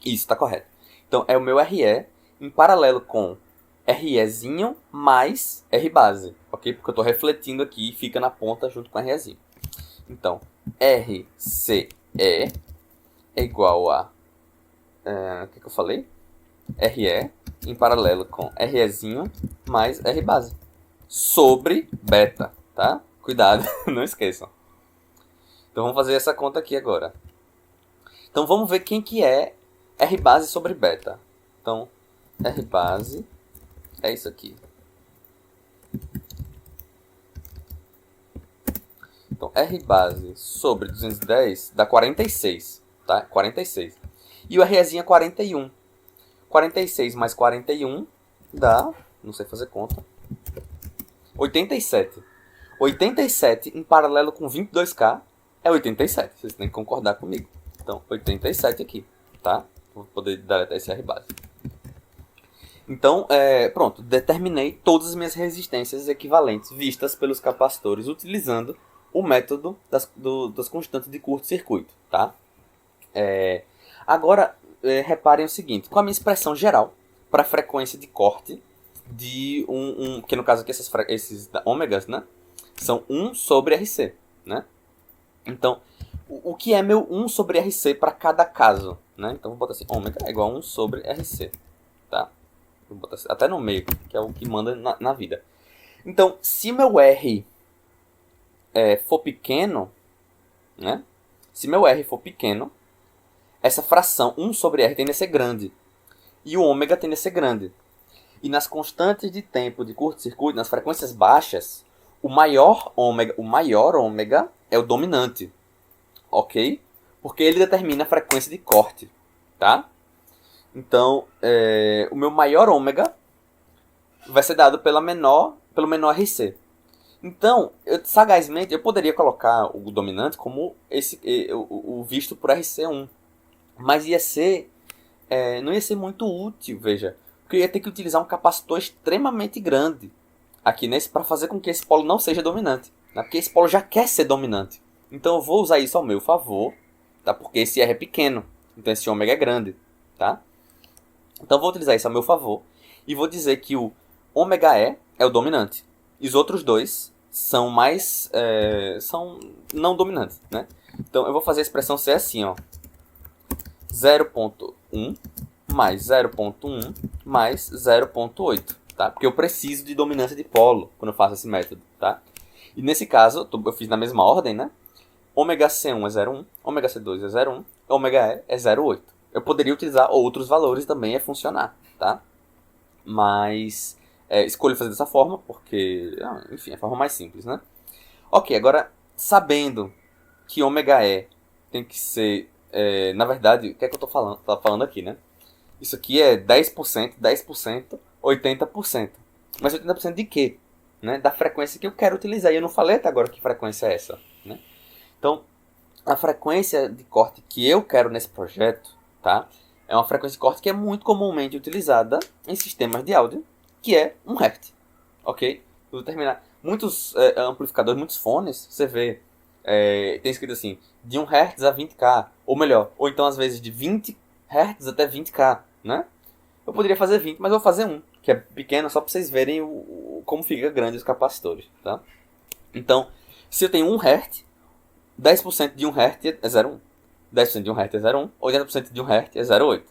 [SPEAKER 1] Isso, está correto. Então, é o meu RE em paralelo com REzinho mais R base, ok? Porque eu estou refletindo aqui e fica na ponta junto com REzinho. Então, RCE é igual a... o que eu falei? RE em paralelo com REzinho mais R base. sobre beta, tá? Cuidado, não esqueçam. Então vamos fazer essa conta aqui agora. Então vamos ver quem que é R base sobre beta. Então, R base é isso aqui. Então, R base sobre 210 dá 46, tá? 46. E o Rzinho é 41. 46 mais 41 dá, não sei fazer conta, 87. 87 em paralelo com 22K é 87. Vocês têm que concordar comigo. Então, 87 aqui, tá? Vou poder dar até esse R base. Então, pronto, determinei todas as minhas resistências equivalentes vistas pelos capacitores utilizando o método das constantes de curto-circuito, tá? Agora, reparem o seguinte, com a minha expressão geral para a frequência de corte de que no caso aqui esses ômegas, né, são 1 sobre RC, né? Então, o que é meu 1 sobre RC para cada caso, né? Então, vou botar assim, ômega é igual a 1 sobre RC, tá? Vou botar assim, até no meio, que é o que manda na vida. Então, se meu R for pequeno, né? Se meu R for pequeno, essa fração 1 sobre R tende a ser grande. E o ômega tende a ser grande. E nas constantes de tempo de curto-circuito, nas frequências baixas, o maior ômega é o dominante. Ok? Porque ele determina a frequência de corte. Tá? Então, o meu maior ômega vai ser dado pelo menor RC. Então, sagazmente, eu poderia colocar o dominante como o visto por RC1. Mas não ia ser muito útil, veja. Porque eu ia ter que utilizar um capacitor extremamente grande aqui para fazer com que esse polo não seja dominante. Né? Porque esse polo já quer ser dominante. Então eu vou usar isso ao meu favor, tá? Porque esse R é pequeno. Então esse ômega é grande. Tá? Então eu vou utilizar isso ao meu favor. E vou dizer que o ômega é o dominante. E os outros dois são são não dominantes. Né? Então eu vou fazer a expressão ser assim, ó. 0.1 mais 0.1 mais 0.8, tá? Porque eu preciso de dominância de polo quando eu faço esse método, tá? E nesse caso, eu fiz na mesma ordem, né? Ômega C1 é 0,1, ômega C2 é 0,1, ômega E é 0,8. Eu poderia utilizar outros valores também e funcionar, tá? Mas escolho fazer dessa forma porque, enfim, é a forma mais simples, né? Ok, agora, sabendo que ômega E tem que ser... na verdade, o que é que eu tô falando aqui, né? Isso aqui é 10%, 10%, 80%. Mas 80% de quê? Né? Da frequência que eu quero utilizar. E eu não falei até agora que frequência é essa. Né? Então, a frequência de corte que eu quero nesse projeto, tá? É uma frequência de corte que é muito comumente utilizada em sistemas de áudio, que é 1 Hz. Ok? Vou terminar. Muitos amplificadores, muitos fones, você vê, tem escrito assim, de 1 Hz a 20K. Ou melhor, ou então às vezes de 20 Hz até 20K, né? Eu poderia fazer 20, mas eu vou fazer 1, que é pequeno, só para vocês verem como fica grande os capacitores, tá? Então, se eu tenho 1 Hz, 10% de 1 Hz é 0,1. 10% de 1 Hz é 0,1, 80% de 1 Hz é 0,8.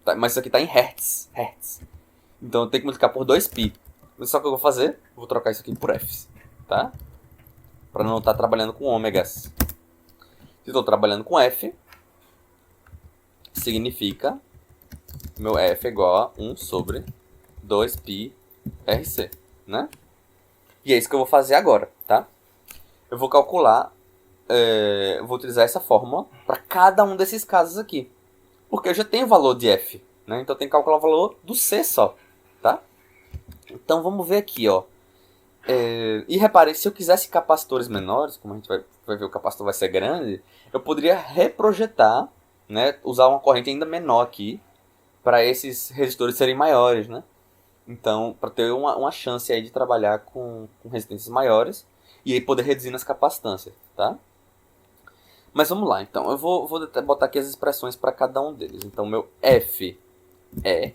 [SPEAKER 1] Tá? Mas isso aqui está em Hertz. Então eu tenho que multiplicar por 2π. Só que eu vou fazer, vou trocar isso aqui por Fs, tá? Para não estar trabalhando com ômegas. Se estou trabalhando com F, significa meu F é igual a 1 sobre 2π RC, né? E é isso que eu vou fazer agora, tá? Eu vou calcular, vou utilizar essa fórmula para cada um desses casos aqui. Porque eu já tenho o valor de F, né? Então eu tenho que calcular o valor do C só, tá? Então vamos ver aqui, ó. E repare, se eu quisesse capacitores menores, como a gente vai ver, o capacitor vai ser grande, eu poderia reprojetar, né? Usar uma corrente ainda menor aqui, para esses resistores serem maiores, né? Então, para ter uma chance aí de trabalhar com resistências maiores e aí poder reduzir nas capacitâncias, tá? Mas vamos lá, então. Eu vou botar aqui as expressões para cada um deles. Então, meu F é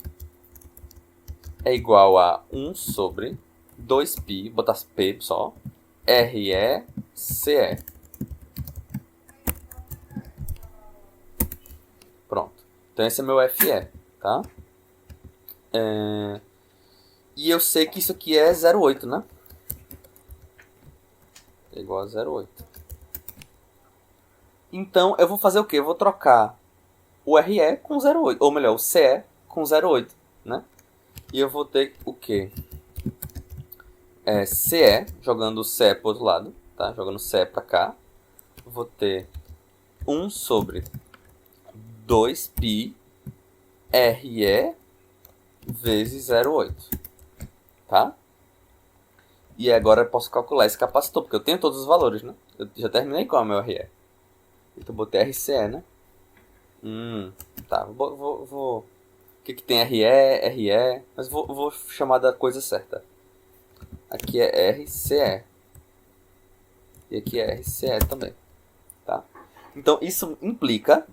[SPEAKER 1] igual a 1 sobre 2π, botar P só, RECE. Pronto. Então, esse é meu FE, tá? E eu sei que isso aqui é 0,8, né? é igual a 0,8. Então, eu vou fazer o quê? Eu vou trocar o RE com 0,8. Ou melhor, o CE com 0,8, né? E eu vou ter o quê? CE, jogando o CE pro outro lado, tá? Jogando o CE pra cá. Vou ter 1 sobre 2π RE vezes 0,8, tá? E agora eu posso calcular esse capacitor, porque eu tenho todos os valores, né? Eu já terminei com o meu RE. Então eu botei RCE, né? Tá, vou... O que tem RE, RE... Mas vou chamar da coisa certa. Aqui é RCE. E aqui é RCE também, tá? Então isso implica...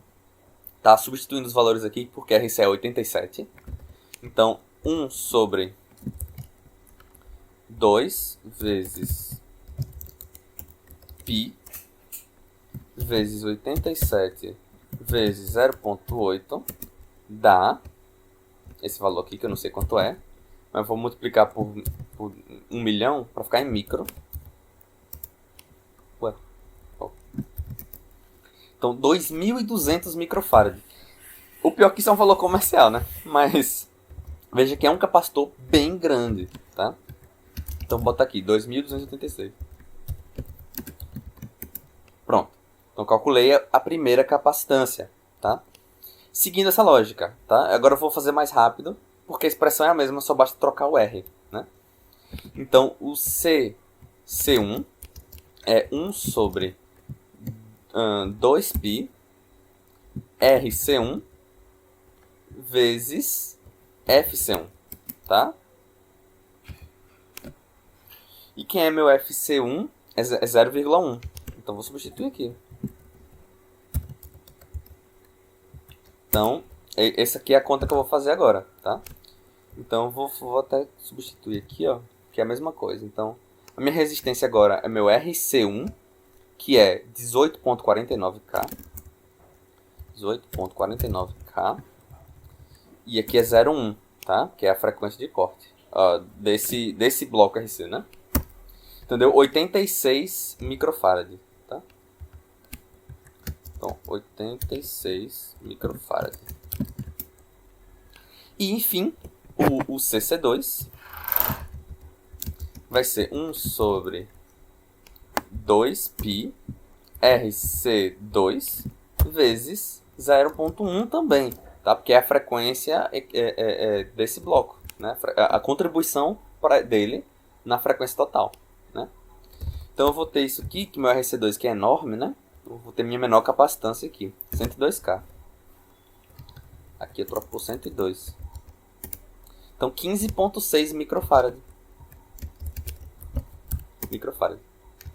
[SPEAKER 1] Tá, substituindo os valores aqui, porque RCE é 87. Então, 1 sobre 2 vezes π vezes 87 vezes 0,8 dá esse valor aqui, que eu não sei quanto é, mas vou multiplicar por 1 milhão para ficar em micro. Ué. Oh. Então, 2.200 microfarad. O pior é que isso é um valor comercial, né? Mas veja que é um capacitor bem grande, tá? Então, vou botar aqui, 2.286. Pronto. Então, calculei a primeira capacitância, tá? Seguindo essa lógica, tá? Agora eu vou fazer mais rápido, porque a expressão é a mesma, só basta trocar o R, né? Então, o C1 é 1 sobre 2π RC1 vezes FC1, tá? E quem é meu FC1 é 0,1. Então, vou substituir aqui. Então, essa aqui é a conta que eu vou fazer agora, tá? Então, vou até substituir aqui, ó, que é a mesma coisa. Então, a minha resistência agora é meu RC1, que é 18,49K. 18,49K. E aqui é 0,1, tá? Que é a frequência de corte desse bloco RC, né? Então, deu 86 microfarad, tá? Então, 86 microfarad. E, enfim, o CC2 vai ser 1 sobre 2π RC2 vezes 0,1 também, tá? Porque a frequência é desse bloco, né? A contribuição dele na frequência total, né? Então eu vou ter isso aqui, que meu RC2 que é enorme, né? Eu vou ter minha menor capacitância aqui, 102K. Aqui eu troco por 102. Então 15,6 microfarad.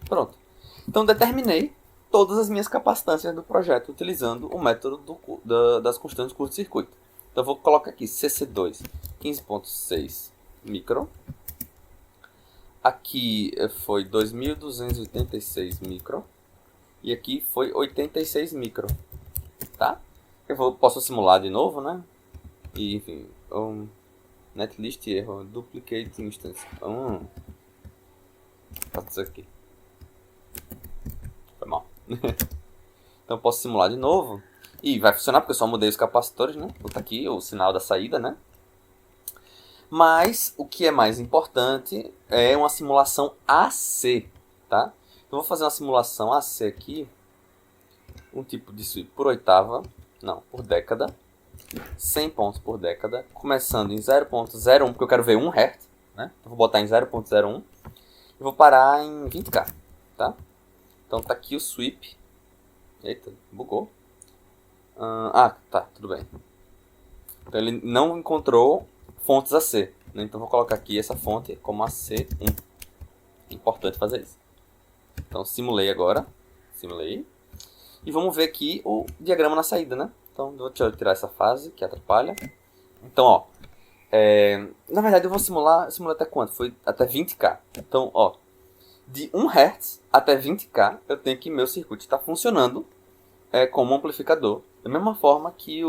[SPEAKER 1] Pronto. Então determinei todas as minhas capacitâncias do projeto utilizando o método das constantes de curto-circuito. Então eu vou colocar aqui CC2 15,6 micro. Aqui foi 2.286 micro. E aqui foi 86 micro. Tá? Posso simular de novo, né? E enfim, netlist erro, duplicate instance. Faço isso aqui. Foi mal. Então posso simular de novo. E vai funcionar porque eu só mudei os capacitores, né? Vou botar aqui o sinal da saída, né? Mas o que é mais importante é uma simulação AC, tá? Então vou fazer uma simulação AC aqui. Um tipo de sweep por oitava. Não, por década. 100 pontos por década. Começando em 0,01, porque eu quero ver 1 Hz, né? Então vou botar em 0,01. E vou parar em 20K, tá? Então tá aqui o sweep. Eita, bugou. Tá, tudo bem. Então ele não encontrou fontes AC, né? Então vou colocar aqui essa fonte como AC1. É importante fazer isso. Então simulei agora. Simulei. E vamos ver aqui o diagrama na saída, né? Então vou tirar essa fase que atrapalha. Então, ó. Na verdade eu vou simular até quanto? Foi até 20K. Então, ó. De 1 Hz até 20K eu tenho que meu circuito está funcionando como amplificador. Da mesma forma que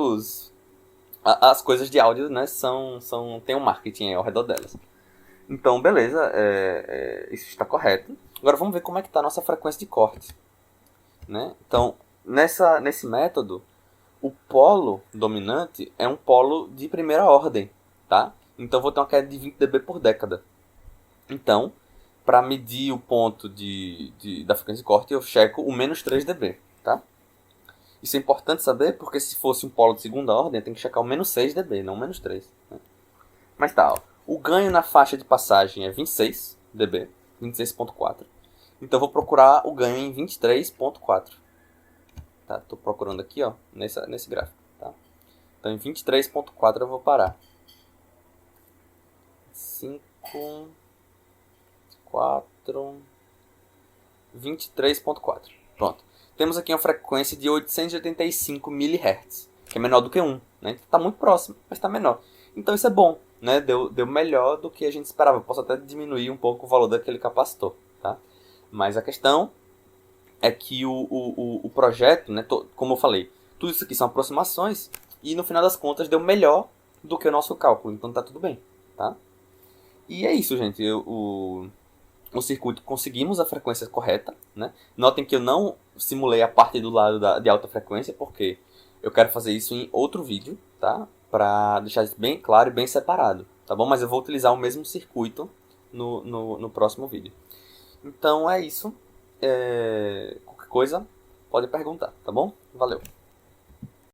[SPEAKER 1] as coisas de áudio, né, tem um marketing aí ao redor delas. Então, beleza, isso está correto. Agora vamos ver como é que está a nossa frequência de corte. Né? Então, nesse método, o polo dominante é um polo de primeira ordem. Tá? Então, eu vou ter uma queda de 20 dB por década. Então, para medir o ponto da frequência de corte, eu checo o menos 3 dB. Tá? Isso é importante saber, porque se fosse um polo de segunda ordem, eu tenho que checar o menos 6 dB, não o menos 3. Né? Mas tá, ó. O ganho na faixa de passagem é 26 dB, 26.4. Então eu vou procurar o ganho em 23.4. Tá? Tô procurando aqui, ó, nesse gráfico. Tá? Então em 23.4 eu vou parar. 5, 4, 23.4. Pronto. Temos aqui uma frequência de 885 mHz, que é menor do que 1. Né? Está muito próximo, mas está menor. Então isso é bom. Né? Deu melhor do que a gente esperava. Eu posso até diminuir um pouco o valor daquele capacitor. Tá? Mas a questão é que o projeto, né, como eu falei, tudo isso aqui são aproximações e no final das contas deu melhor do que o nosso cálculo. Então tá tudo bem. Tá? E é isso, gente. O circuito, conseguimos a frequência correta. Né? Notem que eu não simulei a parte do lado de alta frequência, porque eu quero fazer isso em outro vídeo, tá? Para deixar isso bem claro e bem separado, tá bom? Mas eu vou utilizar o mesmo circuito no próximo vídeo. Então é isso. Qualquer coisa, pode perguntar, tá bom? Valeu!